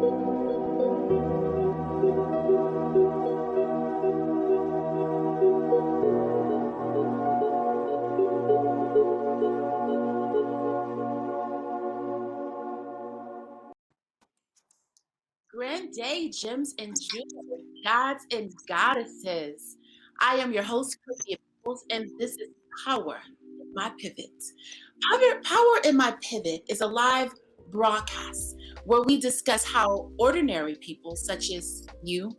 Grand day, gems and jewels, gods and goddesses. I am your host, Corinthia, and this is Power in My Pivot. Power in My Pivot is a live broadcast where we discuss how ordinary people, such as you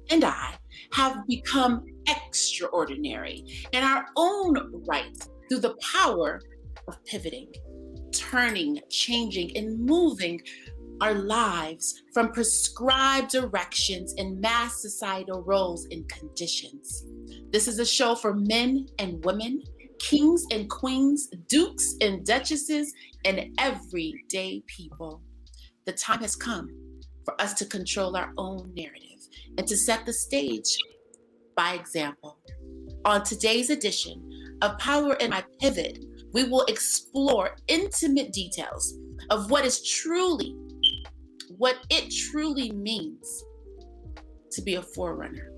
and I, have become extraordinary in our own right through the power of pivoting, turning, changing, and moving our lives from prescribed directions and mass societal roles and conditions. This is a show for men and women, kings and queens, dukes and duchesses, and everyday people. The time has come for us to control our own narrative and to set the stage by example. On today's edition of Power in My Pivot, we will explore intimate details of what it truly means to be a forerunner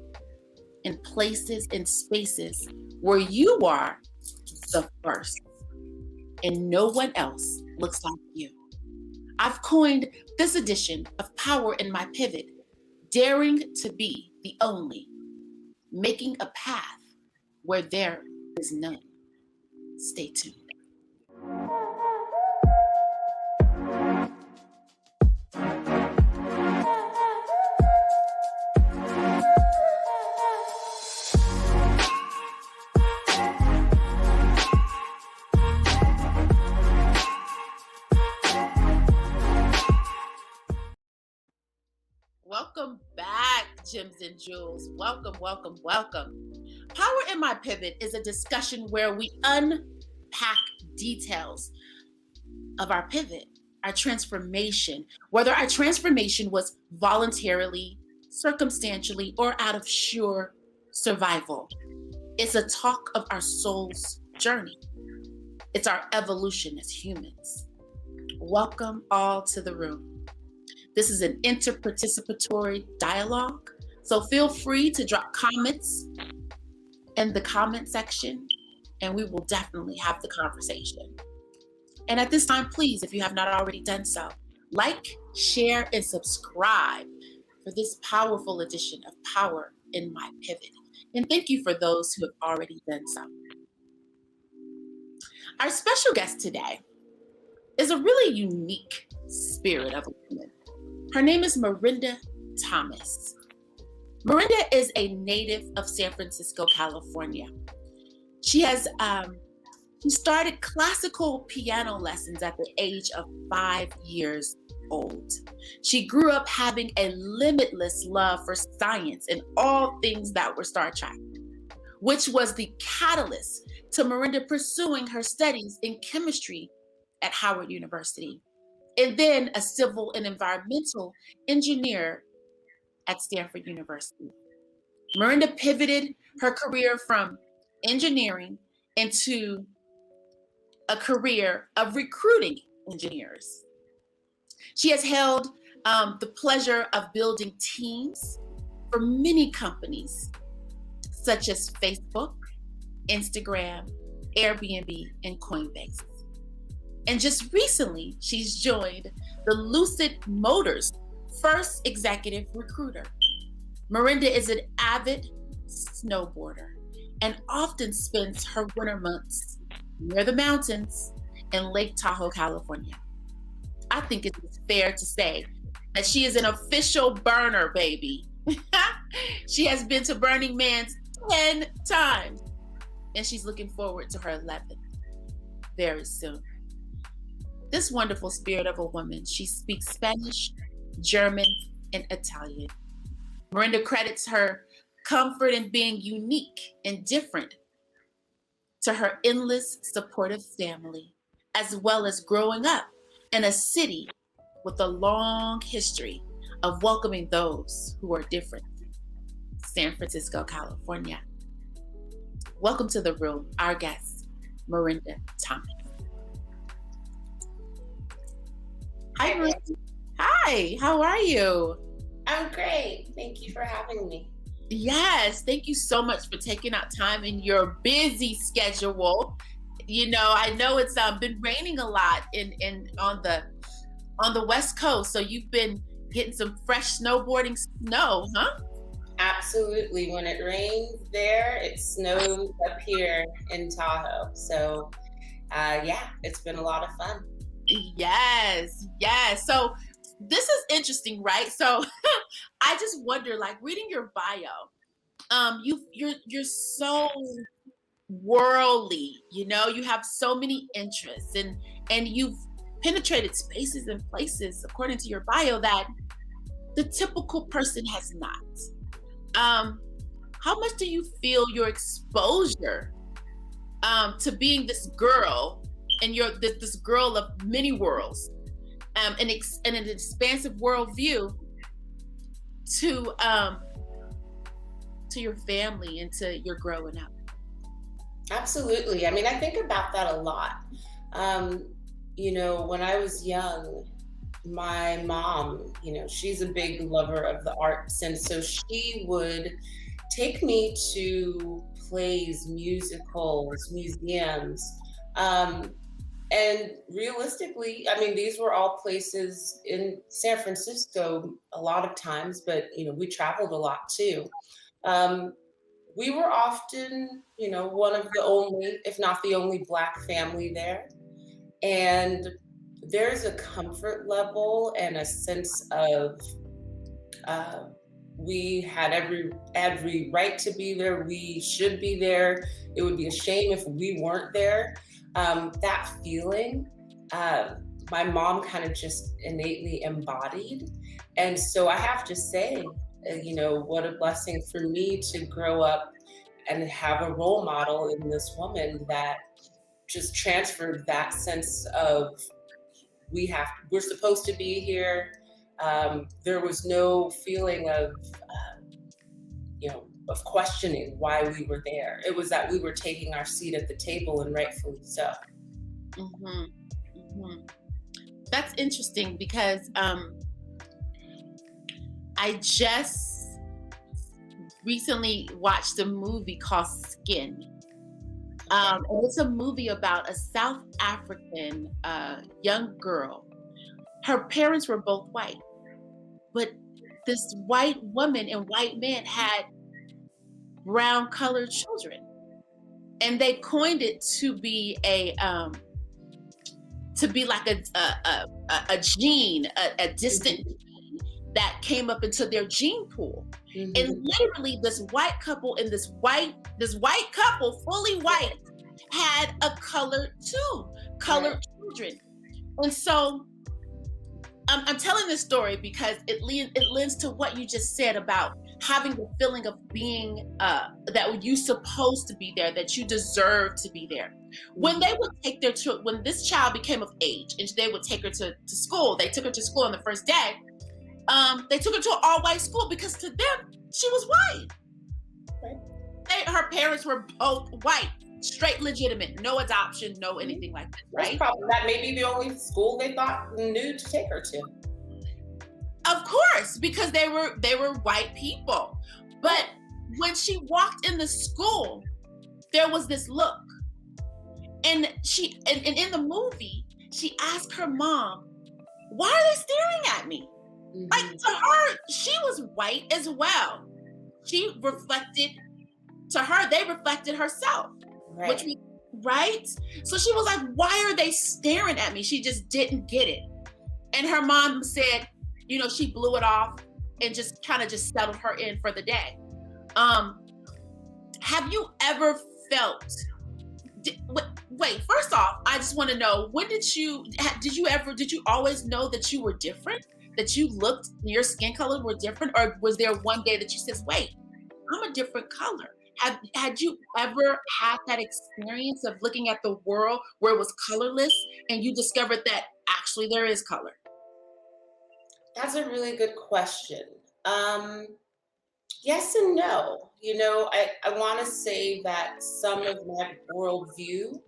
in places and spaces where you are the first and no one else looks like you. I've coined this edition of Power in My Pivot, daring to be the only, making a path where there is none. Stay tuned. Welcome back, gems and jewels. Welcome, welcome, welcome. Power in My Pivot is a discussion where we unpack details of our pivot, our transformation, whether our transformation was voluntarily, circumstantially, or out of sheer survival. It's a talk of our soul's journey. It's our evolution as humans. Welcome all to the room. This is an interparticipatory dialogue, so feel free to drop comments in the comment section, and we will definitely have the conversation. And at this time, please, if you have not already done so, like, share, and subscribe for this powerful edition of Power in My Pivot. And thank you for those who have already done so. Our special guest today is a really unique spirit of a woman. Her name is Miranda Thomas. Miranda is a native of San Francisco, California. She started classical piano lessons at the age of 5 years old. She grew up having a limitless love for science and all things that were Star Trek, which was the catalyst to Miranda pursuing her studies in chemistry at Howard University, and then a civil and environmental engineer at Stanford University. Miranda pivoted her career from engineering into a career of recruiting engineers. She has held the pleasure of building teams for many companies, such as Facebook, Instagram, Airbnb, and Coinbase. And just recently, she's joined the Lucid Motors' first executive recruiter. Miranda is an avid snowboarder and often spends her winter months near the mountains in Lake Tahoe, California. I think it's fair to say that she is an official burner, baby. She has been to Burning Man's 10 times, and she's looking forward to her 11th very soon. This wonderful spirit of a woman, she speaks Spanish, German, and Italian. Miranda credits her comfort in being unique and different to her endless supportive family, as well as growing up in a city with a long history of welcoming those who are different. San Francisco, California. Welcome to the room, our guest, Miranda Thomas. Hi, Miranda. Hi, how are you? I'm great. Thank you for having me. Yes, thank you so much for taking out time in your busy schedule. I know it's been raining a lot in on the West Coast, so you've been getting some fresh snowboarding snow, huh? Absolutely. When it rains there, it snows up here in Tahoe. Yeah, it's been a lot of fun. Yes, yes. So this is interesting, right? So I just wonder, like reading your bio, you're so worldly, you have so many interests and you've penetrated spaces and places according to your bio that the typical person has not. um how much do you feel your exposure to being this girl and this girl of many worlds, and an expansive worldview to your family and to your growing up? Absolutely. I mean, I think about that a lot. Um, when I was young, my mom, she's a big lover of the arts. And so she would take me to plays, musicals, museums. Um, And realistically, I mean, these were all places in San Francisco a lot of times, but we traveled a lot too. Um, we were often, one of the only, if not the only, Black family there. And there's a comfort level and a sense of uh, we had every right to be there. We should be there. It would be a shame if we weren't there. That feeling, uh, my mom kind of just innately embodied, and so I have to say, what a blessing for me to grow up and have a role model in this woman that just transferred that sense of we're supposed to be here. There was no feeling of questioning why we were there. It was that we were taking our seat at the table, and rightfully so. Hmm. Hmm. That's interesting because I just recently watched a movie called Skin. Okay. And it's a movie about a South African young girl. Her parents were both white, but this white woman and white man had brown colored children, and they coined it to be like a gene, a distant Mhm. gene that came up into their gene pool. And Mhm. literally, this white couple and this white couple, fully white, had a colored too, Right. colored children. And so I'm telling this story because it lends to what you just said about having the feeling of being that you supposed to be there, that you deserve to be there. When Mhm. they would take their children, when this child became of age, and they would take her to school, they took her to school on the first day. They took her to an all white school because to them she was white. Right. Her parents were both white, straight legitimate, no adoption, no Mhm. anything like that, That's right? probably that may be the only school they thought knew to take her to. Of course, because they were white people. But Right. when she walked in the school, there was this look. And in the movie, she asked her mom, "Why are they staring at me?" Like, Mhm. to her, she was white as well. She reflected To her, they reflected herself, which Right. we right? So she was like, "Why are they staring at me?" She just didn't get it. And her mom said, she blew it off and just kind of just settled her in for the day. Um, have you ever felt? Wait, first off, I just want to know, when did you always know that you were different? That you looked, your skin color were different, or was there one day that you said, "Wait, I'm a different color"? Had you ever had that experience of looking at the world where it was colorless and you discovered that actually there is color? That's a really good question. Yes and no. I want to say that some of my worldview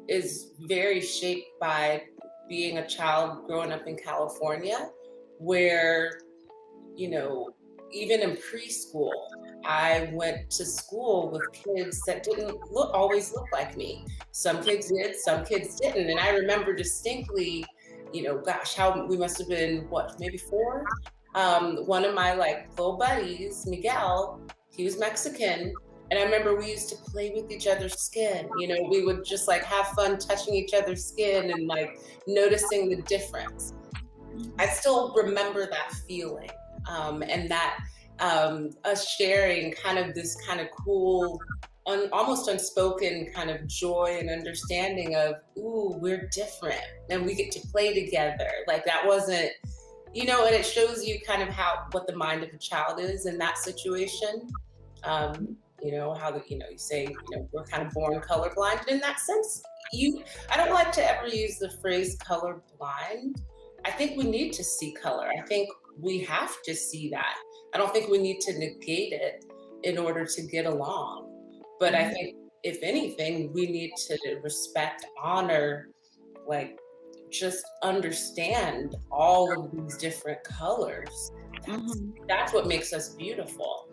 is very shaped by being a child growing up in California. where, you know, even in preschool, I went to school with kids that didn't always look like me. Some kids did, some kids didn't. And I remember distinctly, gosh, how we must have been, what, maybe four? One of my like little buddies, Miguel, he was Mexican. And I remember we used to play with each other's skin. We would just like have fun touching each other's skin and like noticing the difference. I still remember that feeling, and that us sharing kind of this kind of cool, almost unspoken kind of joy and understanding of, ooh, we're different and we get to play together. Like that wasn't, and it shows you kind of what the mind of a child is in that situation. How you say, we're kind of born colorblind. And in that sense, I don't like to ever use the phrase colorblind. I think we need to see color. I think we have to see that. I don't think we need to negate it in order to get along. But I think, if anything, we need to respect, honor, like just understand all of these different colors. That's what makes us beautiful.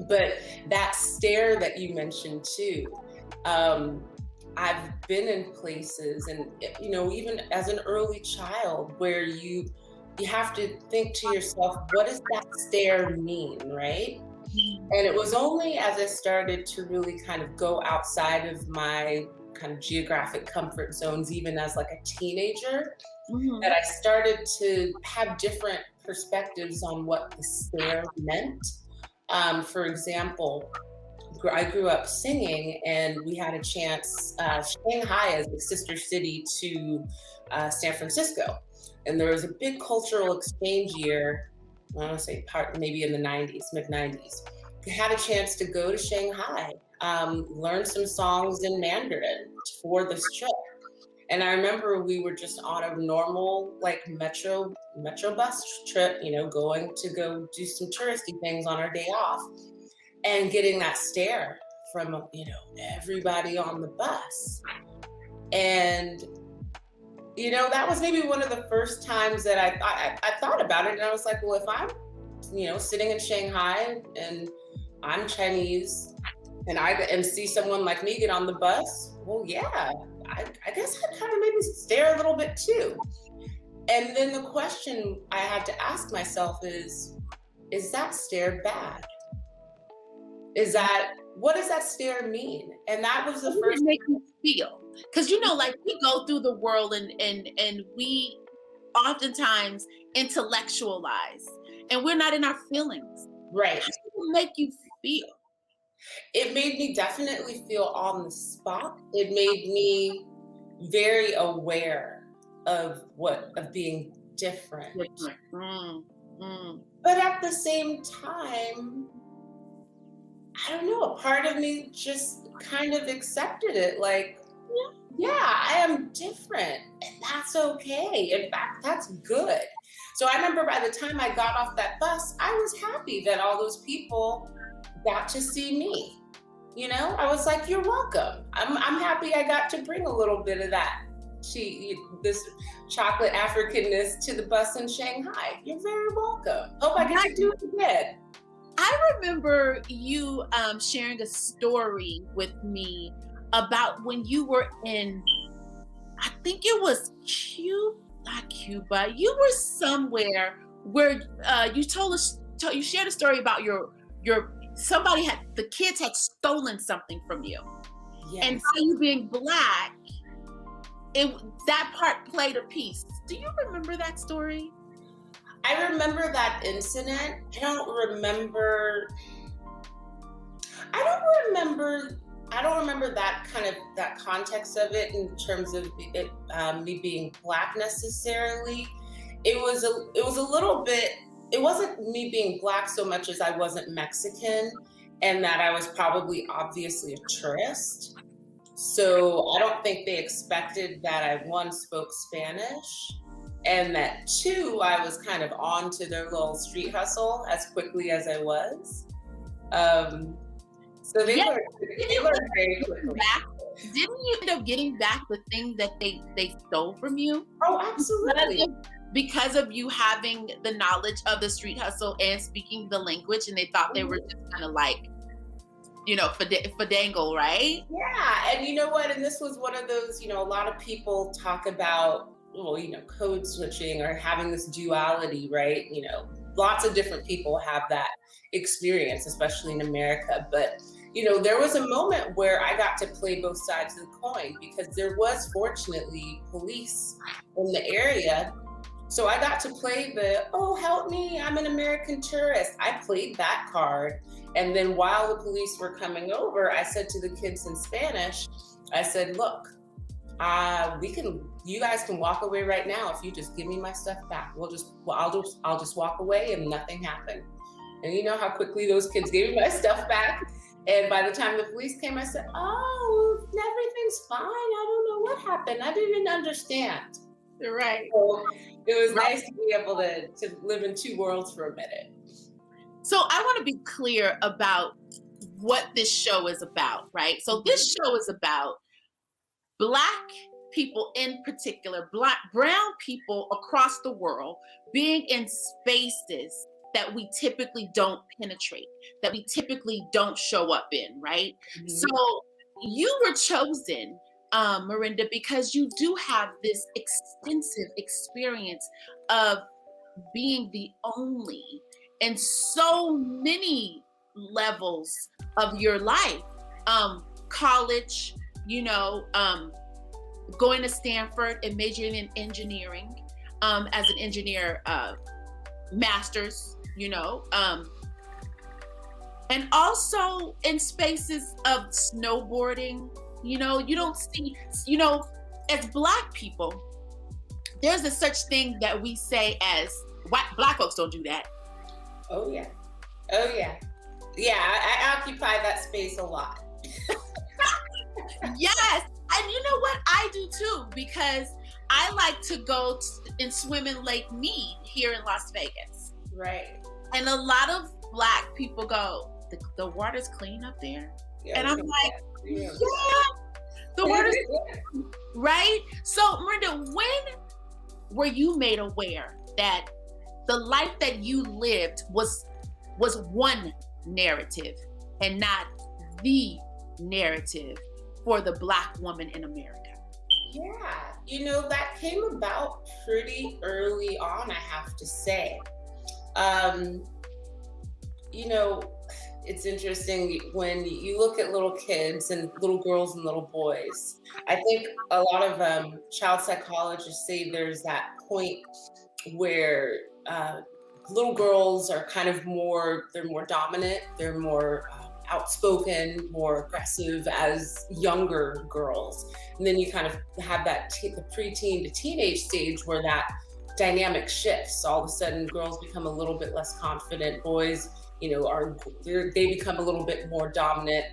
But that stare that you mentioned too, I've been in places, and even as an early child, where you have to think to yourself, what does that stare mean, right? And it was only as I started to really kind of go outside of my kind of geographic comfort zones, even as like a teenager, that I started to have different perspectives on what the stare meant. For example, I grew up singing, and we had a chance. Shanghai is a sister city to San Francisco, and there was a big cultural exchange year. I want to say maybe in the mid 90s. We had a chance to go to Shanghai, learn some songs in Mandarin for this trip. And I remember we were just on a normal like metro bus trip, going to go do some touristy things on our day off, and getting that stare from, everybody on the bus. And, that was maybe one of the first times that I thought about it. And I was like, well, if I'm, sitting in Shanghai and I'm Chinese and see someone like me get on the bus, well, yeah, I guess I'd kind of maybe stare a little bit too. And then the question I had to ask myself is that stare bad? What does that stare mean? And that was the first. Make you feel, because like we go through the world and we oftentimes intellectualize, and we're not in our feelings. Right. How does it make you feel? It made me definitely feel on the spot. It made me very aware of being different. But at the same time, I don't know, a part of me just kind of accepted it. Like, yeah, I am different, and that's okay. In fact, that's good. So I remember by the time I got off that bus, I was happy that all those people got to see me. I was like, you're welcome. I'm happy I got to bring a little bit of this chocolate Africanness to the bus in Shanghai. You're very welcome. Hope I get to do it again. I remember you sharing a story with me about when you were in, I think it was not Cuba. You were somewhere where you shared a story about the kids had stolen something from you. Yes. And by you being Black, that part played a piece. Do you remember that story? I remember that incident. I don't remember that context of it in terms of it, me being Black necessarily. It was a little bit. It wasn't me being Black so much as I wasn't Mexican, and that I was probably obviously a tourist. So I don't think they expected that I, one, spoke Spanish, and that, two, I was kind of on to their little street hustle as quickly as I was. So they learned very quickly. Didn't you end up getting back the thing that they stole from you? Oh, absolutely. because of you having the knowledge of the street hustle and speaking the language, and they thought they were just kind of like, fadangle, right? Yeah, and you know what? And this was one of those, a lot of people talk about, well, code switching or having this duality, right? Lots of different people have that experience, especially in America. But, there was a moment where I got to play both sides of the coin because there was fortunately police in the area. So I got to play oh, help me, I'm an American tourist. I played that card. And then while the police were coming over, I said to the kids in Spanish, I said, look, you guys can walk away right now if you just give me my stuff back. I'll just walk away and nothing happened. And you know how quickly those kids gave me my stuff back? And by the time the police came, I said, oh, everything's fine. I don't know what happened. I didn't understand. Right. So it was nice to be able to live in two worlds for a minute. So I want to be clear about what this show is about, right? So this show is about Black people in particular, brown people across the world being in spaces that we typically don't penetrate, that we typically don't show up in, right? Mm-hmm. So you were chosen, Marinda, because you do have this extensive experience of being the only in so many levels of your life. College, going to Stanford and majoring in engineering, as an engineer, master's, and also in spaces of snowboarding. You don't see, as Black people, there's a such thing that we say as Black folks don't do that. Oh yeah. Yeah, I occupy that space a lot. Yes, and you know what? I do too, because I like to go and swim in Lake Mead here in Las Vegas. Right. And a lot of Black people go, the water's clean up there? Yeah, and I'm like, yeah, the water's clean, right? So, Marinda, when were you made aware that the life that you lived was one narrative and not the narrative for the Black woman in America? Yeah, that came about pretty early on, I have to say. It's interesting when you look at little kids and little girls and little boys. I think a lot of child psychologists say there's that point where little girls are kind of they're more dominant, they're more outspoken, more aggressive as younger girls. And then you kind of have that the preteen to teenage stage where that dynamic shifts. All of a sudden, girls become a little bit less confident. Boys, they become a little bit more dominant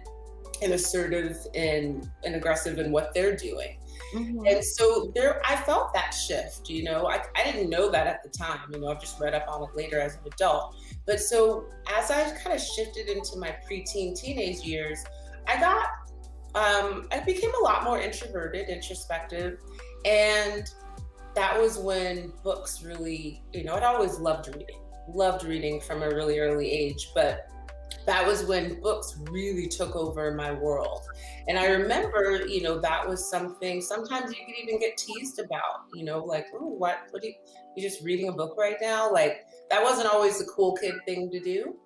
and assertive and aggressive in what they're doing. Mm-hmm. And so I felt that shift, I didn't know that at the time, I've just read up on it later as an adult. But so as I kind of shifted into my preteen, teenage years, I became a lot more introverted, introspective. And that was when books really, I'd always loved reading from a really early age, but that was when books really took over my world. And I remember, that was something, sometimes you could even get teased about, like, oh, what are you just reading a book right now? Like, that wasn't always the cool kid thing to do.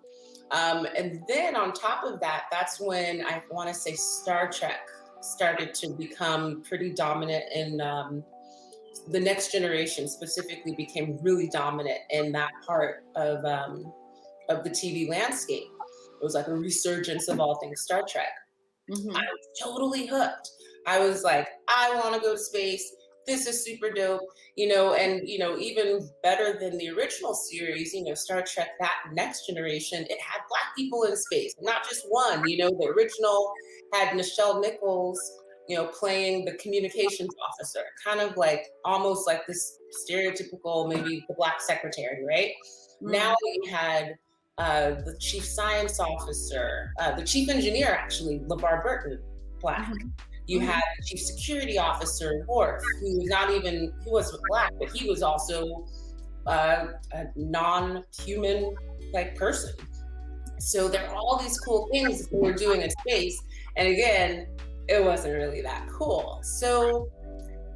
And then on top of that, that's when I want to say Star Trek started to become pretty dominant, and the Next Generation specifically became really dominant in that part of the TV landscape. It was like a resurgence of all things Star Trek. Mm-hmm. I was totally hooked. I was like, I want to go to space. This is super dope, and, even better than the original series, Star Trek, that Next Generation, it had Black people in space, not just one, the original had Nichelle Nichols, playing the communications officer, kind of like almost like this stereotypical, maybe the Black secretary, right? Mm-hmm. Now we had the chief science officer, the chief engineer, actually, LeVar Burton, Black. Mm-hmm. You had the chief security officer, Worf, who wasn't Black, but he was also a non-human like person. So there are all these cool things that we're doing in space. And again, it wasn't really that cool. So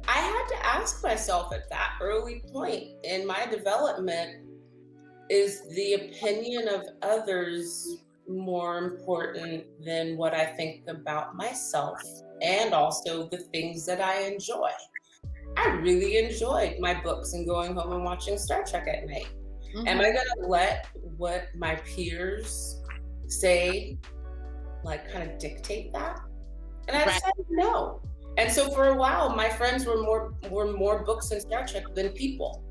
I had to ask myself at that early point in my development, is the opinion of others more important than what I think about myself and also the things that I enjoy? I really enjoyed my books and going home and watching Star Trek at night. Am I Mhm. gonna let what my peers say, like, kind of dictate that? And I Right. decided no. And so for a while, my friends were more books and Star Trek than people.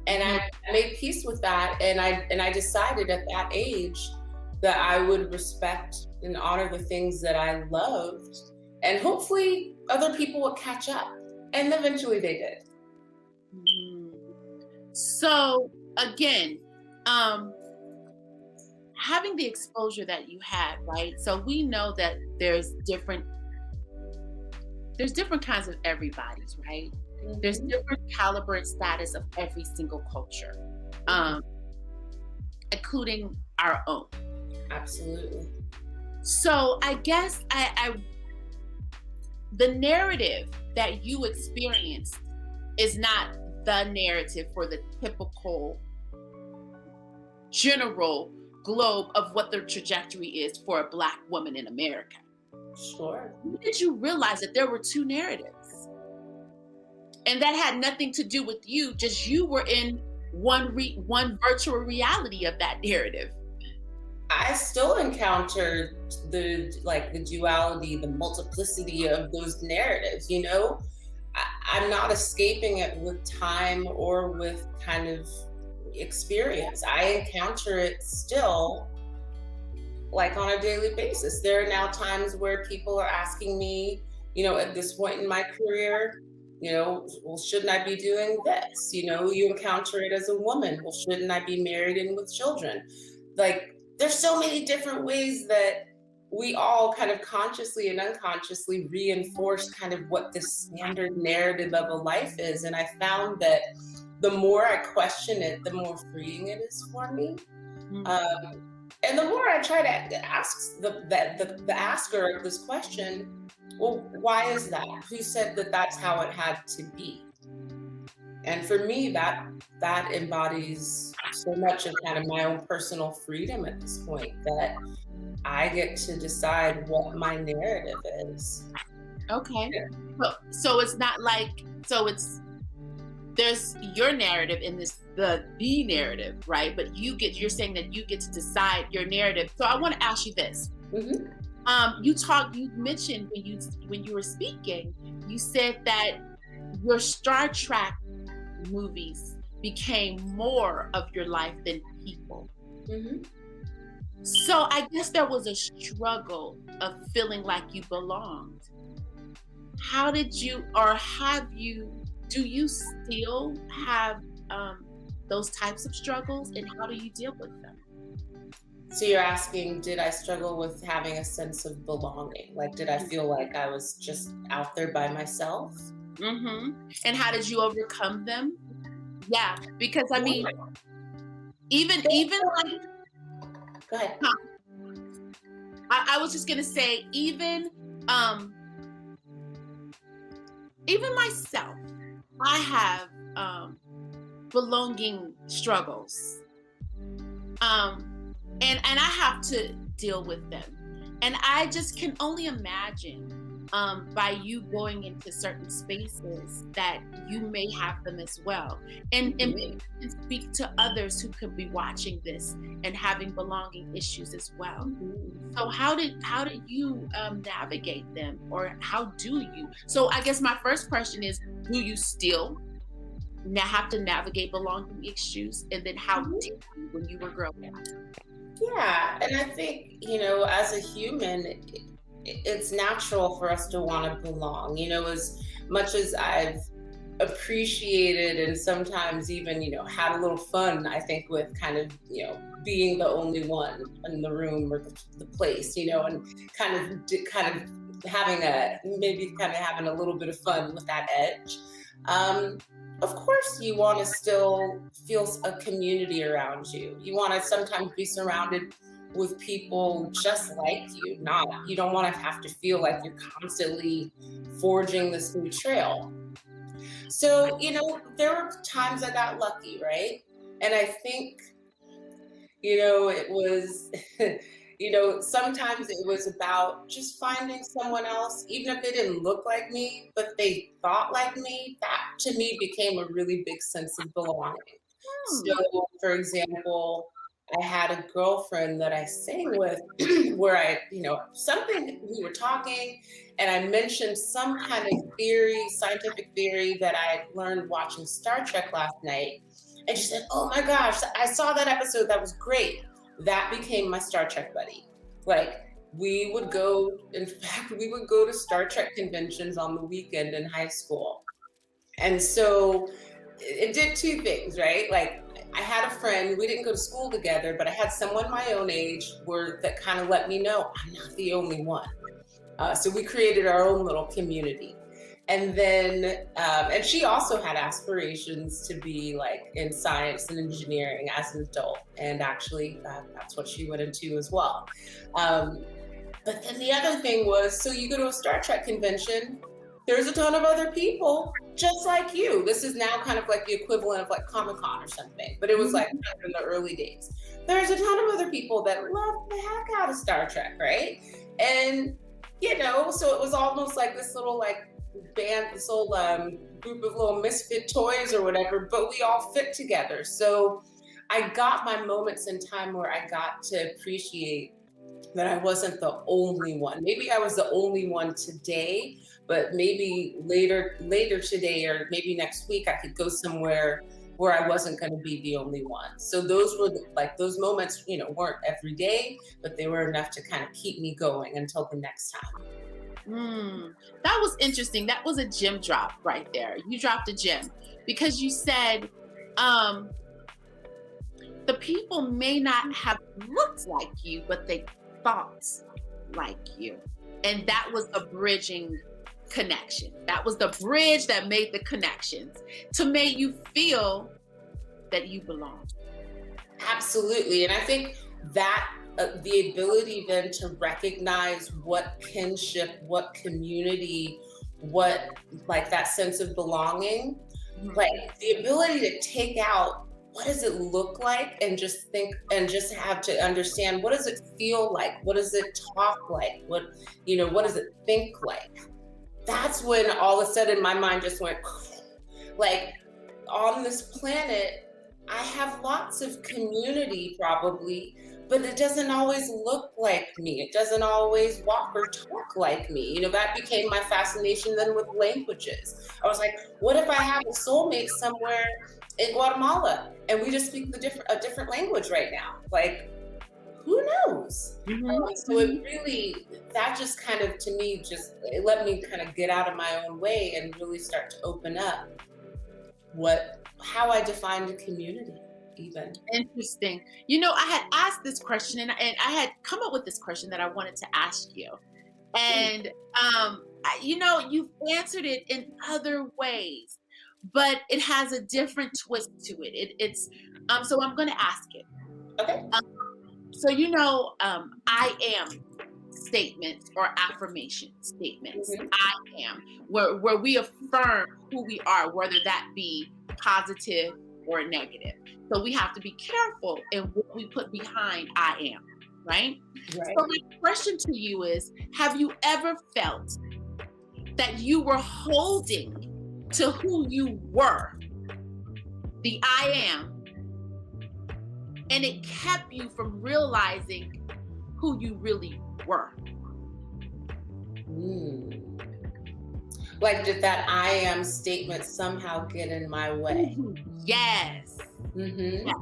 And Mhm. I made peace with that, and I decided at that age that I would respect and honor the things that I loved, and hopefully other people would catch up. And eventually they did. So again, um, having the exposure that you had, right? So we know that there's different kinds of everybody's, right? There's Mhm. different caliber and status of every single culture, Mhm. um, including our own. Absolutely. So I guess the narrative that you experienced is not the narrative for the typical general globe of what the trajectory is for a Black woman in America. Sure. When did you realize that there were two narratives? And that had nothing to do with you, just you were in one virtual reality of that narrative. I still encounter the duality, the multiplicity of those narratives, you know? I'm not escaping it with time or with kind of experience. I encounter it still like on a daily basis. There are now times where people are asking me, at this point in my career, well, shouldn't I be doing this? You encounter it as a woman. Well, shouldn't I be married and with children? Like, there's so many different ways that we all kind of consciously and unconsciously reinforce kind of what the standard narrative of a life is. And I found that the more I question it, the more freeing it is for me. Mhm. Um, and the more I try to ask the asker of this question, well, why is that? Who said that that's how it had to be? And for me, that embodies so much of kind of my own personal freedom at this point, that I get to decide what my narrative is. Okay. Yeah. So it's not like, so it's there's your narrative in this, the narrative, right? But you're saying that you get to decide your narrative. So I want to ask you this. Mhm. You mentioned when you were speaking, you said that your Star Trek movies became more of your life than people. Mhm. So I guess there was a struggle of feeling like you belonged. How did you, or do you still have um, those types of struggles, and how do you deal with them? So you're asking, did I struggle with having a sense of belonging? Like, did I feel like I was just out there by myself? And how did you overcome them? Yeah, because I mean, Yeah. even like, Go ahead. huh, I was just gonna say, um, even myself, I have belonging struggles. And I have to deal with them. And I just can only imagine, by you going into certain spaces, that you may have them as well. And maybe Mhm. you can speak to others who could be watching this and having belonging issues as well. Mhm. So how did you navigate them, or how do you? So I guess my first question is, do you still now have to navigate belonging issues, and then how Mhm. did you when you were growing up? Yeah, and I think, as a human, it's natural for us to want to belong. As much as I've appreciated and sometimes even, had a little fun, I think, with kind of, being the only one in the room or the place, and kind of having a maybe kind of having a little bit of fun with that edge. Um, of course you want to still feel a community around you. You want to sometimes be surrounded with people just like you. Not, you don't want to have to feel like you're constantly forging this new trail. So, there were times I got lucky, right? And I think, it was, sometimes it was about just finding someone else, even if they didn't look like me, but they thought like me. That to me became a really big sense of belonging. Hmm. So, for example, I had a girlfriend that I sang with where something we were talking and I mentioned some kind of theory, scientific theory that I learned watching Star Trek last night. And she said, "Oh my gosh, I saw that episode. That was great." That became my Star Trek buddy. Like, in fact, we would go to Star Trek conventions on the weekend in high school. And so it did two things, right? Like, I had a friend, we didn't go to school together, but I had someone my own age that kind of let me know I'm not the only one. So we created our own little community. And then, and she also had aspirations to be like in science and engineering as an adult. And actually, that's what she went into as well. But then the other thing was, so you go to a Star Trek convention, there's a ton of other people just like you. This is now kind of like the equivalent of like Comic-Con or something, but it was like kind of in the early days. There's a ton of other people that love the heck out of Star Trek, right? And, so it was almost like this little like band, this little group of little misfit toys or whatever, but we all fit together. So I got my moments in time where I got to appreciate that I wasn't the only one. Maybe I was the only one today, but maybe later today or maybe next week I could go somewhere where I wasn't going to be the only one. So those were those moments, weren't every day, but they were enough to kind of keep me going until the next time. That was interesting. That was a gem drop right there. You dropped a gem because you said the people may not have looked like you, but they thought like you. And that was a bridging connection. That was the bridge that made the connections to make you feel that you belong. Absolutely. And I think that the ability then to recognize what kinship, what community, what like that sense of belonging, like the ability to take out what does it look like and just think and just have to understand what does it feel like? What does it talk like? What does it think like? That's when all of a sudden my mind just went like, on this planet, I have lots of community probably, but it doesn't always look like me. It doesn't always walk or talk like me. That became my fascination then with languages. I was like, what if I have a soulmate somewhere in Guatemala and we just speak a different language right now? Like, who knows? So it really, that just kind of, to me, it let me kind of get out of my own way and really start to open up how I defined a community even. Interesting. I had asked this question and I had come up with this question that I wanted to ask you. And, you've answered it in other ways, but it has a different twist to it. So I'm going to ask it. Okay. So, I am statements or affirmation statements. I am, where we affirm who we are, whether that be positive or negative. So we have to be careful in what we put behind I am, right? So my question to you is, have you ever felt that you were holding to who you were, the I am, and it kept you from realizing who you really were? Like, did that I am statement somehow get in my way? Yes. Yeah.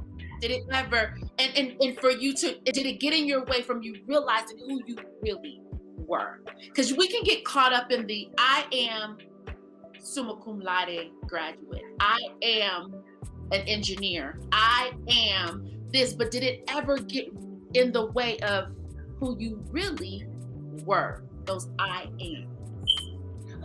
Did it ever, and for you did it get in your way from you realizing who you really were? Because we can get caught up in the I am summa cum laude graduate. I am an engineer. I am this, but did it ever get in the way of who you really were? Those I am.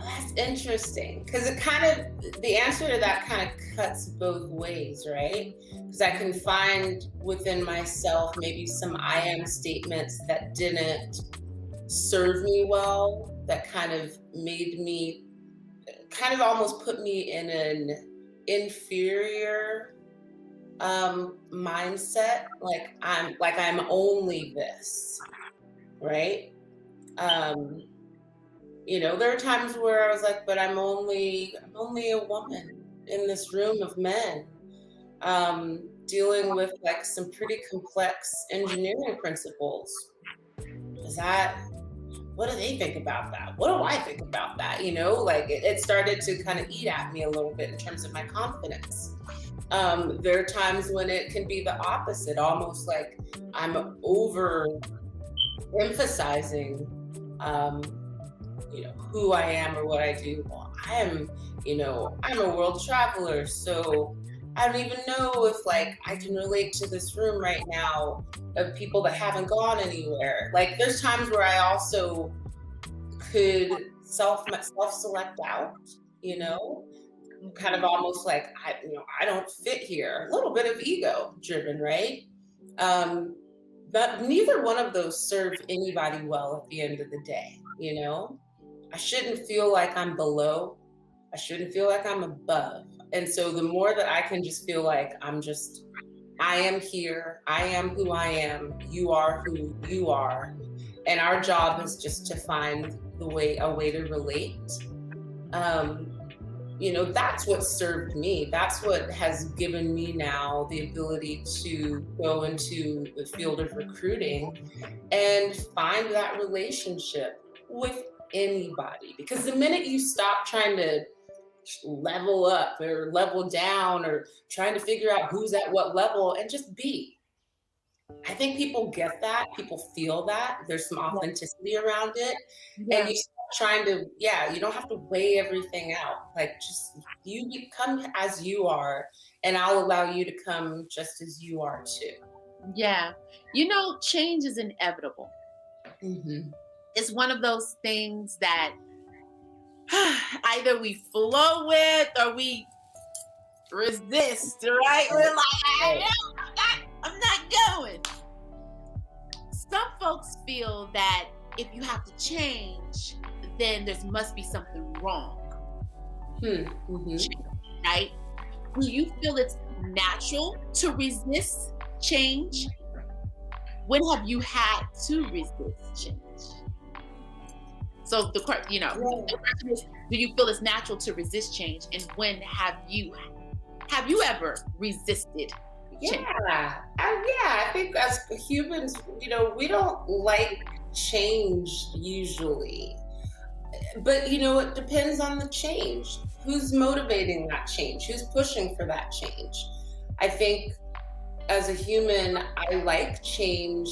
That's interesting because the answer to that kind of cuts both ways, right? Because I can find within myself maybe some I am statements that didn't serve me well, that kind of made me, kind of almost put me in an inferior mindset, like I'm only this, right? Um, there are times where I was like, but I'm only a woman in this room of men, dealing with like some pretty complex engineering principles. Is that what do they think about that? What do I think about that? Like it started to kind of eat at me a little bit in terms of my confidence. There are times when it can be the opposite, almost like I'm over emphasizing, um, who I am or what I do. Well, I'm a world traveler, so I don't even know if like I can relate to this room right now of people that haven't gone anywhere. Like there's times where I also could self select out, you know, kind of almost like I don't fit here. A little bit of ego driven, right? Um, but neither one of those serve anybody well at the end of the day. I shouldn't feel like I'm below. I shouldn't feel like I'm above. And so the more that I can just feel like I am here, I am who I am, you are who you are. And our job is just to find a way to relate. Um, that's what served me. That's what has given me now the ability to go into the field of recruiting and find that relationship with anybody. Because the minute you stop trying to level up or level down or trying to figure out who's at what level and just be, I think people get that. People feel that. There's some authenticity around it. And Yeah. you start trying to, you don't have to weigh everything out. Like, just you come as you are, and I'll allow you to come just as you are too. Yeah. Change is inevitable. Mm-hmm. It's one of those things that either we flow with or we resist, right? We're like, I'm not going. Some folks feel that if you have to change, then there must be something wrong. Mm-hmm. Right? Do you feel it's natural to resist change? When have you had to resist change? So the question is, do you feel it's natural to resist change? And when have you ever resisted change? I think as humans, we don't like change usually. But it depends on the change. Who's motivating that change? Who's pushing for that change? I think as a human, I like change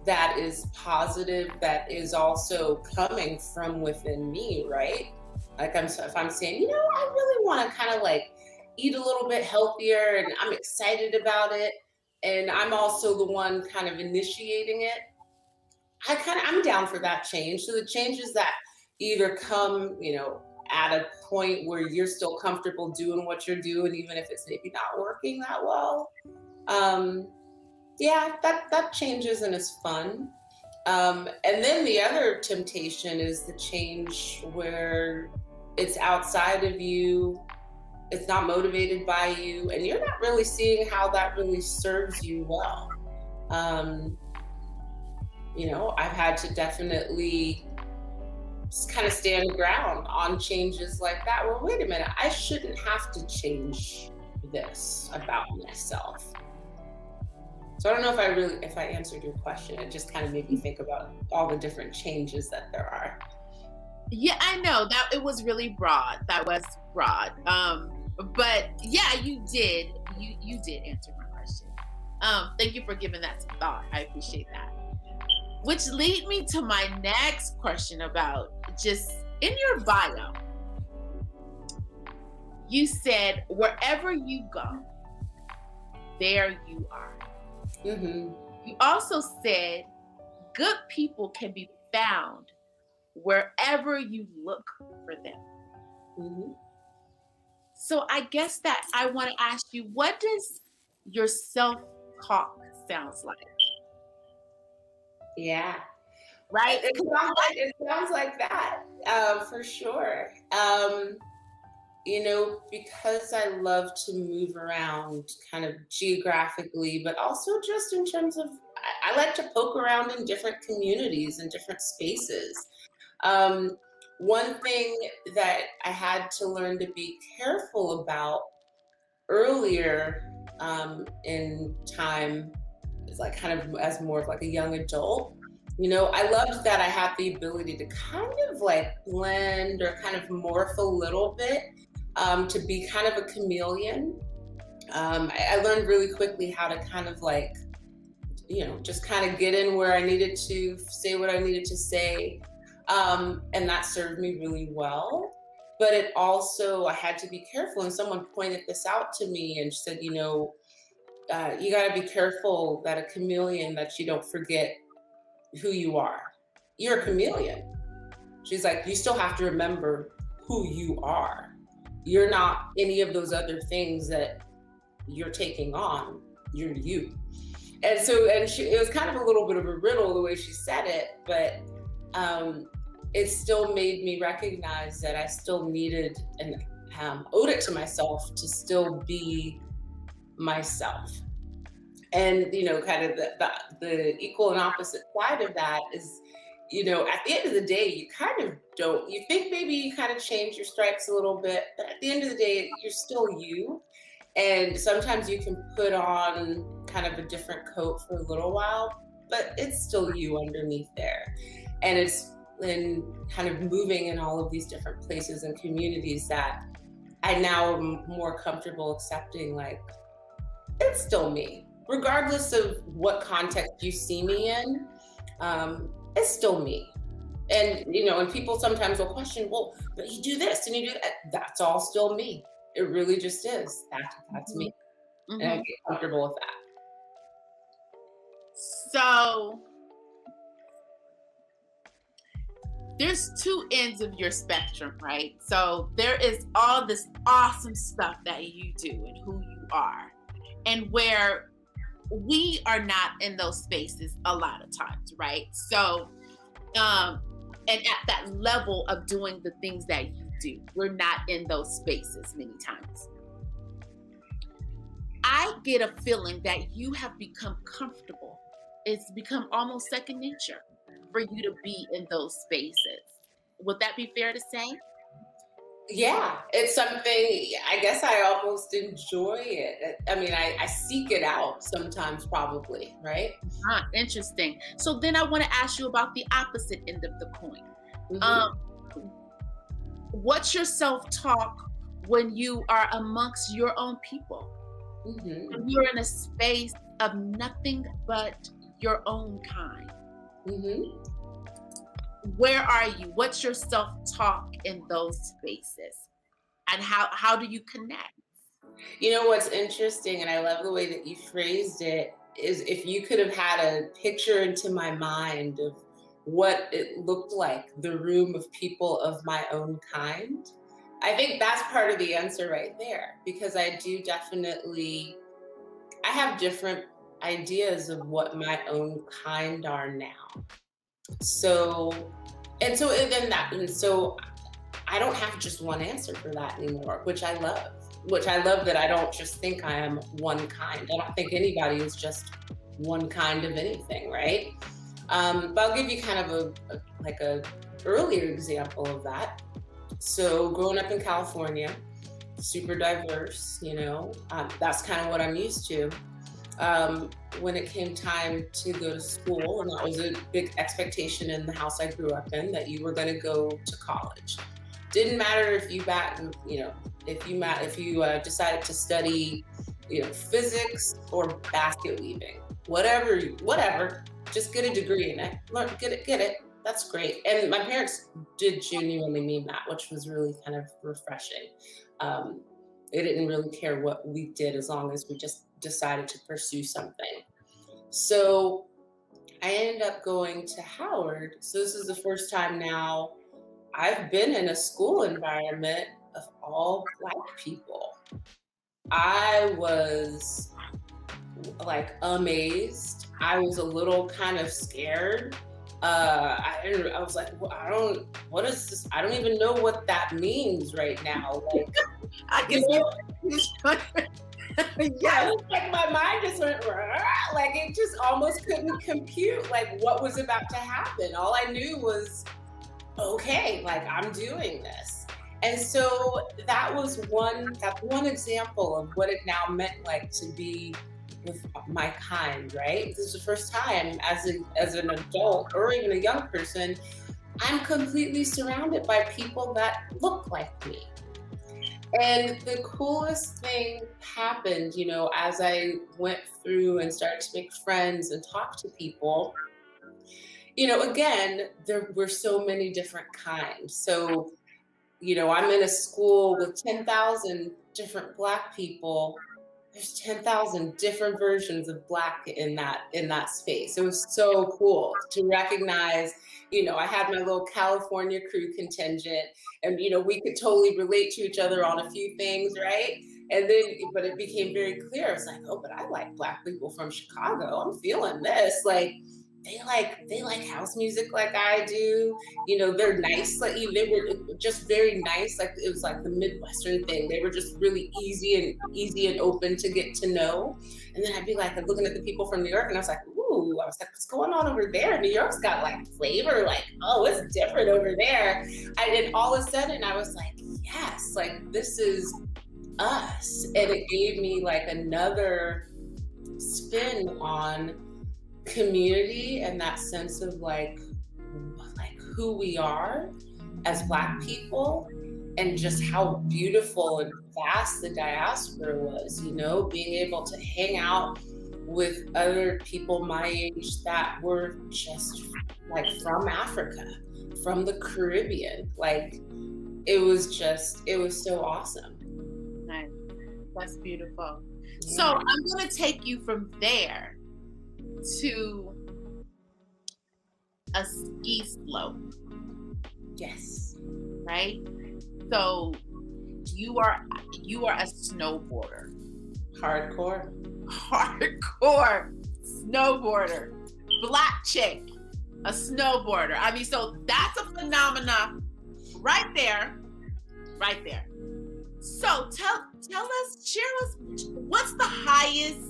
that is positive, that is also coming from within me, right? Like if I'm saying, I really want to kind of like eat a little bit healthier and I'm excited about it, and I'm also the one kind of initiating it, I'm down for that change. So the changes that either come, at a point where you're still comfortable doing what you're doing, even if it's maybe not working that well. That changes and is fun. And then the other temptation is the change where it's outside of you, it's not motivated by you, and you're not really seeing how that really serves you well. I've had to definitely kind of stand ground on changes like that. Well, wait a minute, I shouldn't have to change this about myself. So I don't know if I answered your question. It just kind of made me think about all the different changes that there are. Yeah, I know that it was really broad. That was broad. But yeah, you did. You did answer my question. Thank you for giving that some thought. I appreciate that. Which lead me to my next question about just in your bio. You said, wherever you go, there you are. Mm-hmm. You also said, good people can be found wherever you look for them. Mhm. So I guess that I want to ask you, what does your self-talk sounds like? Yeah. Right? It sounds like that, for sure. Because I love to move around kind of geographically, but also just in terms of, I like to poke around in different communities and different spaces. Um, One thing that I had to learn to be careful about earlier in time is like kind of as more of like a young adult. I loved that I had the ability to kind of like blend or kind of morph a little bit, to be kind of a chameleon. I learned really quickly how to kind of like, just kind of get in where I needed to say what I needed to say. And that served me really well. But it also, I had to be careful. And someone pointed this out to me and said, you got to be careful that a chameleon, that you don't forget who you are. You're a chameleon. She's like, you still have to remember who you are. You're not any of those other things that you're taking on. You're you. And so, it was kind of a little bit of a riddle the way she said it, but um, it still made me recognize that I still needed and owed it to myself to still be myself. And kind of the equal and opposite side of that is, at the end of the day, you kind of don't, you think maybe you kind of change your stripes a little bit, but at the end of the day, you're still you. And sometimes you can put on kind of a different coat for a little while, but it's still you underneath there. And it's in kind of moving in all of these different places and communities that I now am more comfortable accepting, like, it's still me. Regardless of what context you see me in, it's still me. And people sometimes will question, well, but you do this and you do that. That's all still me. It really just is. That's me. Mhm, And I mhm. get comfortable with that. So there's two ends of your spectrum, right? So there is all this awesome stuff that you do and who you are, and where we are not in those spaces a lot of times, right? So, um, and at that level of doing the things that you do, we're not in those spaces many times. I get a feeling that you have become comfortable. It's become almost second nature for you to be in those spaces. Would that be fair to say? Yeah, it's something, I guess I almost enjoy it. I mean, I seek it out sometimes, probably, right? Ah, interesting. So then I want to ask you about the opposite end of the coin. Hmm. Um, what's your self talk when you are amongst your own people? Hmm. When you're in a space of nothing but your own kind? Hmm. Where are you? What's your self talk in those spaces? And how do you connect? You know what's interesting, and I love the way that you phrased it, is if you could have had a picture into my mind of what it looked like, the room of people of my own kind. I think that's part of the answer right there, because I do definitely, I have different ideas of what my own kind are now. So, and so I don't have just one answer for that anymore, which I love. Which I love that I don't just think I am one kind. I don't think anybody is just one kind of anything, right? But I'll give you kind of a earlier example of that. So growing up in California, super diverse, that's kind of what I'm used to. When it came time to go to school, and that was a big expectation in the house I grew up in, that you were going to go to college. Didn't matter if you back, if you decided to study, physics or basket weaving, whatever, just get a degree in it. Learn, get it. That's great. And my parents did genuinely mean that, which was really kind of refreshing. Um, they didn't really care what we did as long as we just decided to pursue something. So I ended up going to Howard. So this is the first time now I've been in a school environment of all Black people. I was like amazed. I was a little kind of scared. I was like, well, what is this? I don't even know what that means right now. Like, I you can know, see. I Yes. was like, my mind just went, "Rah," like it just almost couldn't compute like what was about to happen. All I knew was, okay, like I'm doing this. And so that's one example of what it now meant like to be with my kind, right? This is the first time as an adult or even a young person, I'm completely surrounded by people that look like me. And the coolest thing happened, as I went through and started to make friends and talk to people. Again, there were so many different kinds. So, I'm in a school with 10,000 different Black people. There's 10,000 different versions of Black in that space. It was so cool to recognize, I had my little California crew contingent, and we could totally relate to each other on a few things, right? And then, but it became very clear. It's like, oh, but I like Black people from Chicago. I'm feeling this. Like, they like house music like I do. They're nice. Like, they were just very nice. Like, it was like the Midwestern thing. They were just really easy and open to get to know. And then I'd be like, looking at the people from New York, and I was like, ooh, I was like, what's going on over there? New York's got like flavor. Like, oh, it's different over there. And then all of a sudden, I was like, yes, like this is us. And it gave me like another spin on community and that sense of like who we are as Black people, and just how beautiful and vast the diaspora was, being able to hang out with other people my age that were just like from Africa, from the Caribbean. Like, it was so awesome. Nice. That's beautiful. Yeah. So I'm going to take you from there to a ski slope. Yes. Right? So you are a snowboarder. Hardcore Snowboarder. Black chick, a snowboarder. I mean, so that's a phenomena right there. So tell us, share us, what's the highest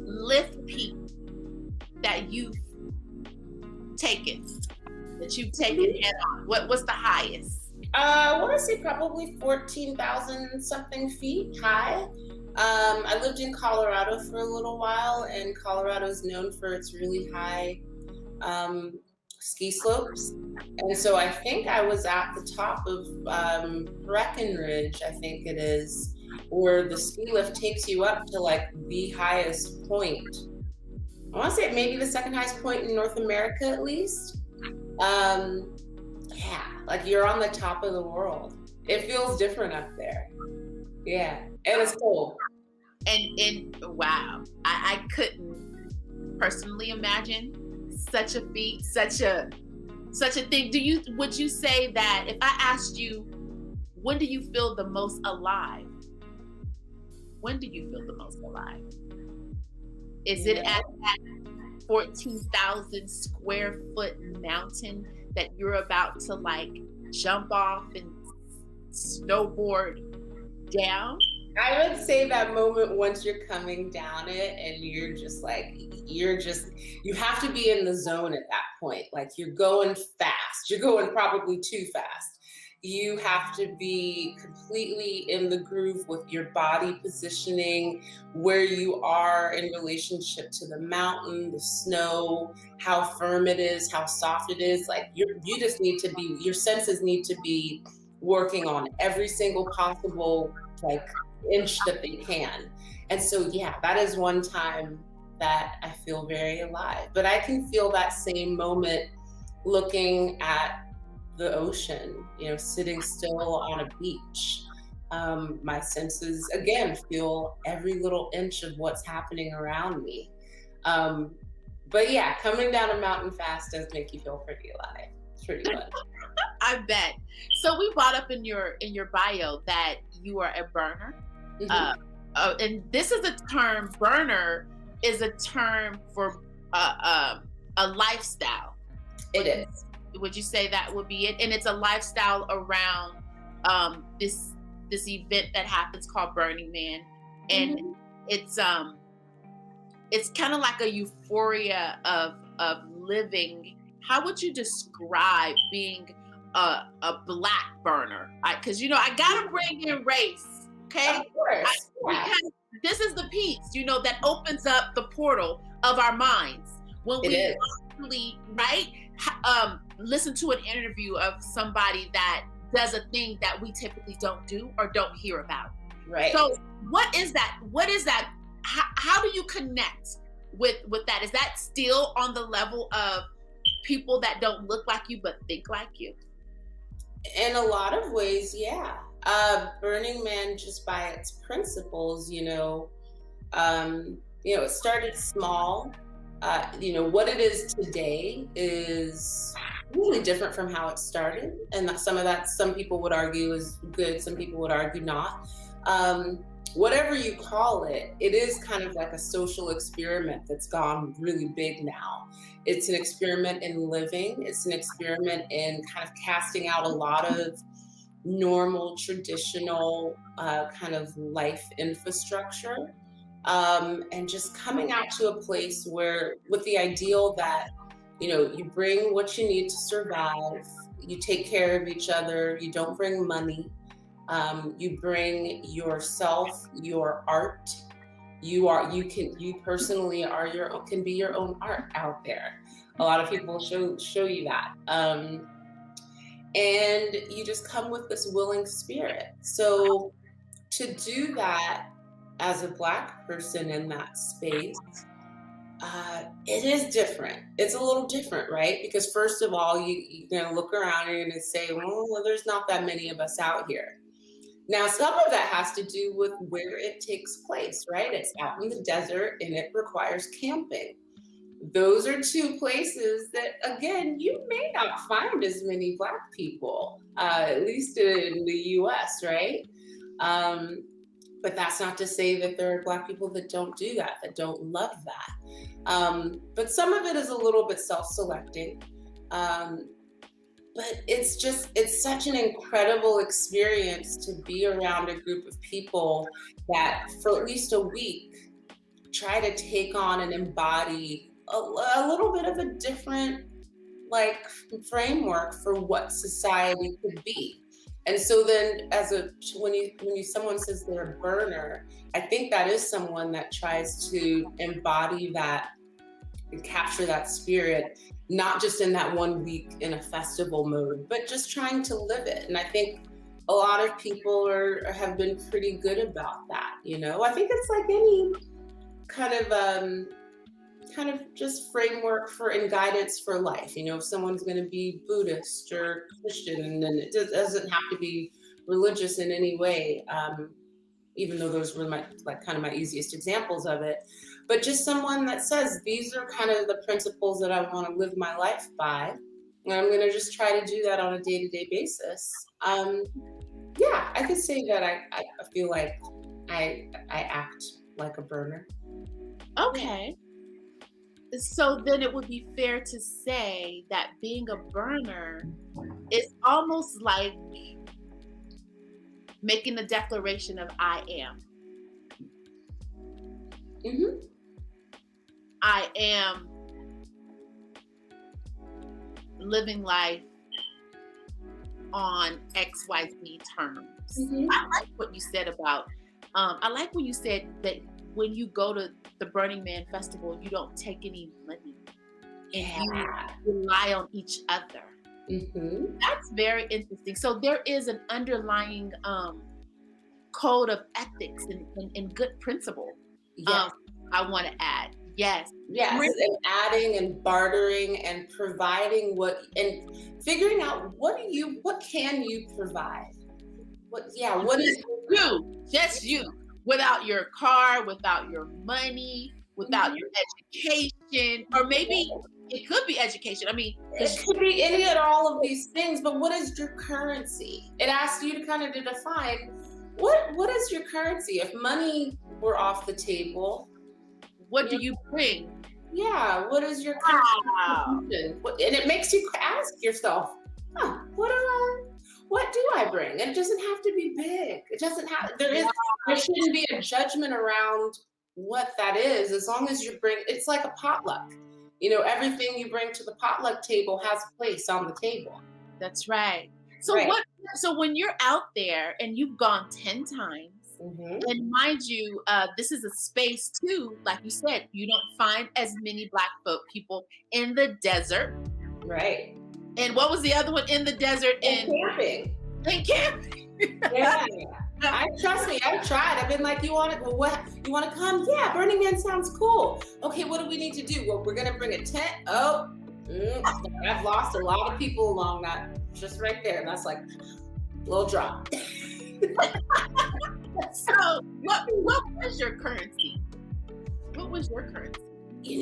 lift peak that you've taken head on? What's the highest? I want to say probably 14,000 something feet high. I lived in Colorado for a little while, and Colorado is known for its really high ski slopes. And so I think I was at the top of Breckenridge, I think it is, where the ski lift takes you up to like the highest point. I want to say maybe the second highest point in North America, at least. Yeah, like you're on the top of the world. It feels different up there. Yeah, and it's cold. And wow, I couldn't personally imagine such a feat, such a thing. Would you say that if I asked you, when do you feel the most alive? When do you feel the most alive? Is it at that 14,000 square foot mountain that you're about to like jump off and snowboard down? I would say that moment once you're coming down it and you have to be in the zone at that point. Like, you're going fast. You're going probably too fast. You have to be completely in the groove with your body positioning, where you are in relationship to the mountain, the snow, how firm it is, how soft it is. Like, you just need to be, your senses need to be working on every single possible like inch that they can. And so, yeah, that is one time that I feel very alive. But I can feel that same moment looking at the ocean, sitting still on a beach. My senses, again, feel every little inch of what's happening around me. But yeah, coming down a mountain fast does make you feel pretty alive. It's pretty fun. I bet. So we brought up in your bio that you are a burner. Uh, Hmm. and this is a term. Burner is a term for a lifestyle. It Would is. would you say that would be it? And it's a lifestyle around this event that happens called Burning Man, and Hmm. it's um it's kind of like a euphoria of living. How would you describe being a black burner? Because I gotta bring in race. Of Okay, course. we Yeah, kind of this is the piece that opens up the portal of our minds when it we is. actually listen to an interview of somebody that does a thing that we typically don't do or don't hear about. Right. So what is that how do you connect with that? Is that still on the level of people that don't look like you but think like you? In a lot of ways, yeah. Burning Man, just by its principles, it started small. What it is today is really different from how it started, and that some people would argue is good, some people would argue not. Whatever you call it, it is kind of like a social experiment that's gone really big now. It's an experiment in living. It's an experiment in kind of casting out a lot of normal, traditional kind of life infrastructure, and just coming out to a place where, with the ideal that, you bring what you need to survive, you take care of each other, you don't bring money, you bring yourself, your art. You personally can be your own art out there. A lot of people show you that. And you just come with this willing spirit. So to do that as a Black person in that space, it is different. It's a little different, right? Because first of all, you're going to look around and you're going to say, well, there's not that many of us out here. Now, some of that has to do with where it takes place, right? It's out in the desert and it requires camping. Those are two places that, again, you may not find as many Black people, at least in the US, right? Um, but that's not to say that there are Black people that don't do that, that don't love that. But some of it is a little bit self selecting. Um, but it's such an incredible experience to be around a group of people that for at least a week try to take on and embody a little bit of a different, like, framework for what society could be. And so then, when you someone says they're a burner, I think that is someone that tries to embody that and capture that spirit, not just in that one week in a festival mode, but just trying to live it. And I think a lot of people have been pretty good about that. I think it's like any kind of just framework for and guidance for life. If someone's going to be Buddhist or Christian, and then doesn't have to be religious in any way. Even though those were my easiest examples of it, but just someone that says these are kind of the principles that I want to live my life by, and I'm going to just try to do that on a day-to-day basis. Yeah, I could say that I feel like I act like a burner. Yeah. Okay. So then it would be fair to say that being a burner is almost like making the declaration of I am. Hmm. I am living life on XYZ terms. Hmm. I like what you said about, I like when you said that when you go to the Burning Man Festival, you don't take any money and Yeah. you rely on each other. Hmm. That's very interesting. So there is an underlying code of ethics and good principle. Um, Yes. I want to add, yes, Yes, and adding and bartering and providing and figuring out what can you provide? What is just you, without your car, without your money, without your education, or maybe it could be education. I mean, It could be any and all of these things, but what is your currency? It asks you to kind of to define what is your currency? If money were off the table, what do you bring? yeah, what is your Wow. contribution? And it makes you ask yourself, what do I bring? It doesn't have to be big. It doesn't have there shouldn't be a judgment around what that is, as long as you bring it's like a potluck. Everything you bring to the potluck table has a place on the table. That's right. So Right. so when you're out there and you've gone 10 times, Hmm. and mind you, this is a space too, like you said, you don't find as many Black folk people in the desert. Right. And what was the other one in the desert? And camping. In camping. Yeah. Trust me, I've tried. I've been like, you want to what? You want to come? Yeah, Burning Man sounds cool. Okay, what do we need to do? Well, we're gonna bring a tent. Oh, I've lost a lot of people along that, just right there. And that's like a little drop. So what was your currency? What was your currency?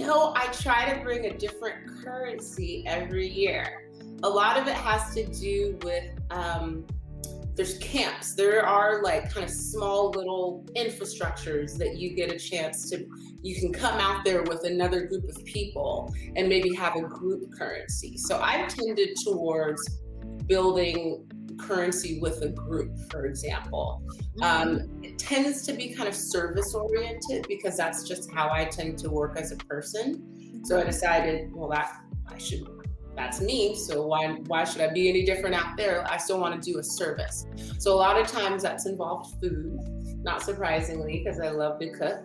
I try to bring a different currency every year. A lot of it has to do with there's camps. There are like kind of small little infrastructures that you get a chance to, you can come out there with another group of people and maybe have a group currency. So I've tended towards building currency with a group, for example. It tends to be kind of service oriented because that's just how I tend to work as a person. So I decided, well, that's me. So why should I be any different out there? I still want to do a service. So a lot of times that's involved food, not surprisingly, because I love to cook.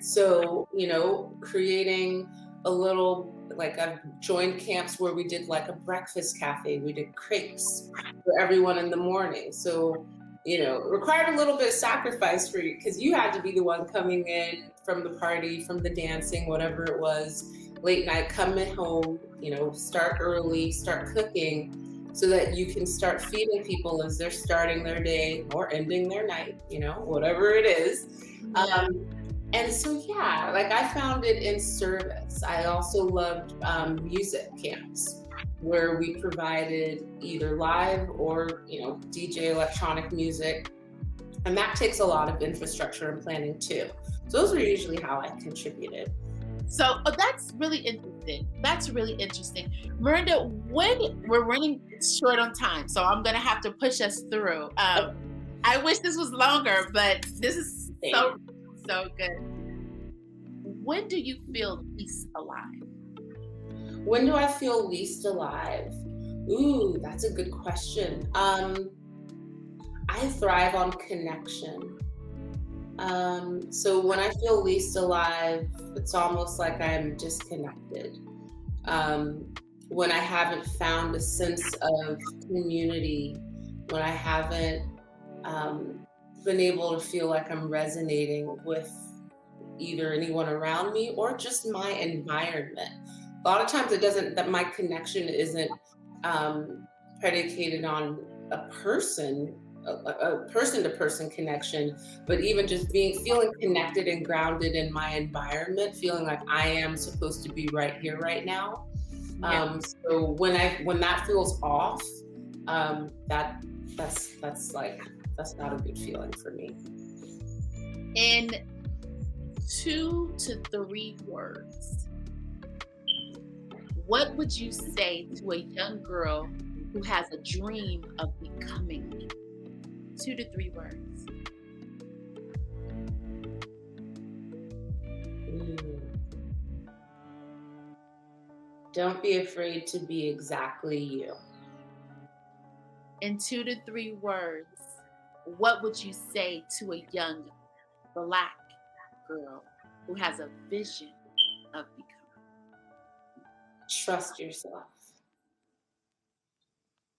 So, creating a little, like I've joined camps where we did like a breakfast cafe. We did crepes for everyone in the morning. So, it required a little bit of sacrifice for you because you had to be the one coming in from the party, from the dancing, whatever it was, late night, coming home, start early, start cooking so that you can start feeding people as they're starting their day or ending their night, whatever it is. And so, yeah, like I found it in service. I also loved music camps where we provided either live or, DJ electronic music. And that takes a lot of infrastructure and planning too. So those are usually how I contributed. So that's really interesting. That's really interesting. Miranda, when we're running short on time, so I'm going to have to push us through. I wish this was longer, but this is so good. When do you feel least alive? When do I feel least alive? Ooh, that's a good question. I thrive on connection. So when I feel least alive, it's almost like I'm disconnected. When I haven't found a sense of community, when I haven't been able to feel like I'm resonating with either anyone around me or just my environment. A lot of times that my connection isn't predicated on a person, a person-to-person connection, but even just feeling connected and grounded in my environment, feeling like I am supposed to be right here, right now. So when that feels off, that's not a good feeling for me. In 2 to 3 words, what would you say to a young girl who has a dream of becoming me? 2 to 3 words. Don't be afraid to be exactly you. In 2 to 3 words, what would you say to a young Black girl who has a vision of becoming? Trust yourself.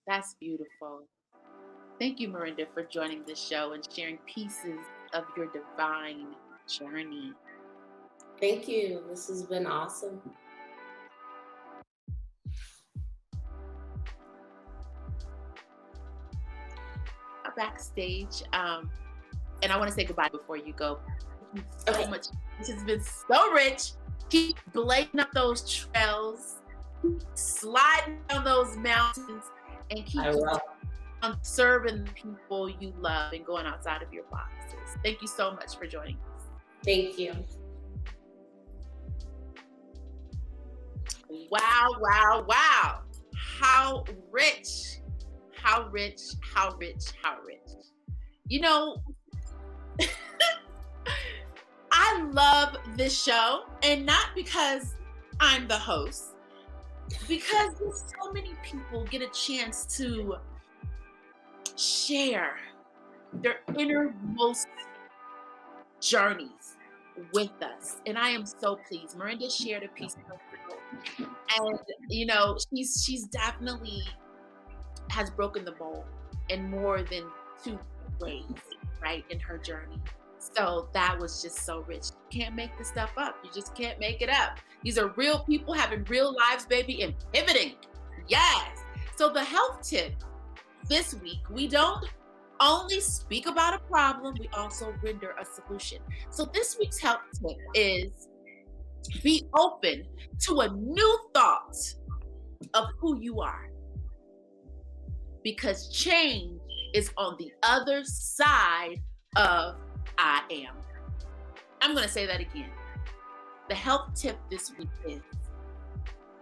That's beautiful. Thank you, Miranda, for joining this show and sharing pieces of your divine journey. Thank you. This has been awesome. Backstage, and I want to say goodbye before you go. you so Okay. much. This has been so rich. Keep blazing up those trails, keep sliding down those mountains, and keep I will. on serving the people you love and going outside of your boxes. Thank you so much for joining us. Thank you. Wow, wow, wow. How rich, how rich, how rich, how rich. You know, I love this show, and not because I'm the host, because so many people get a chance to share their innermost journeys with us. And I am so pleased. Miranda shared a piece of her, and she's definitely has broken the mold in more than two ways, right, in her journey. So that was just so rich. You can't make this stuff up. You just can't make it up. These are real people having real lives, baby, and pivoting. Yes. So the health tip this week, we don't only speak about a problem, we also render a solution. So this week's health tip is be open to a new thought of who you are, because change is on the other side of I am. I'm going to say that again. The health tip this week is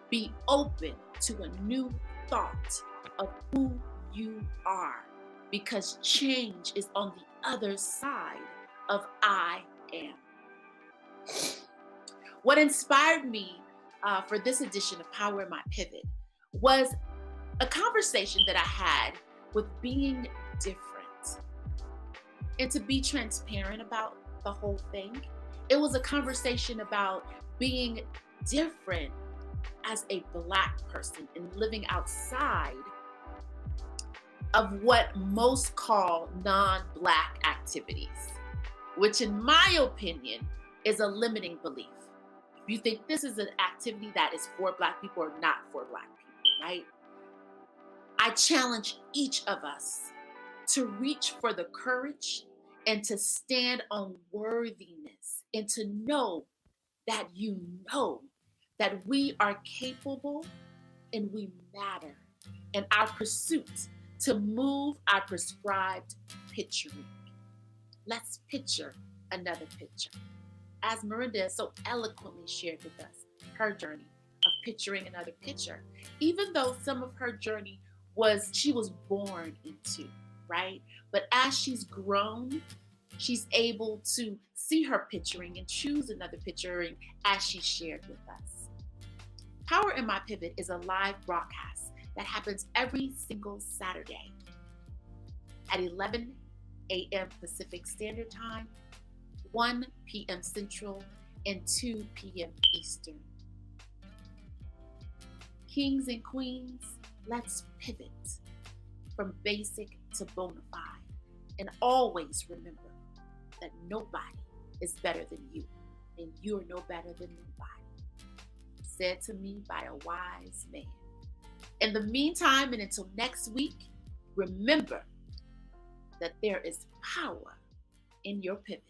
be open to a new thought of who you are, because change is on the other side of I am. What inspired me for this edition of Power in My Pivot was a conversation that I had with being different. And to be transparent about the whole thing, it was a conversation about being different as a Black person and living outside of what most call non-Black activities, which in my opinion is a limiting belief. If you think this is an activity that is for Black people or not for Black people, right? I challenge each of us to reach for the courage and to stand on worthiness, and to know that we are capable and we matter in our pursuit to move our prescribed picturing. Let's picture another picture. As Miranda so eloquently shared with us, her journey of picturing another picture, even though some of her journey she was born into, right? But as she's grown, she's able to see her picturing and choose another picturing as she shared with us. Power in My Pivot is a live broadcast that happens every single Saturday at 11 a.m. Pacific Standard Time, 1 p.m. Central, and 2 p.m. Eastern. Kings and queens, let's pivot from basic to bona fide. And always remember that nobody is better than you, and you're no better than nobody. Said to me by a wise man. In the meantime, and until next week, remember that there is power in your pivot.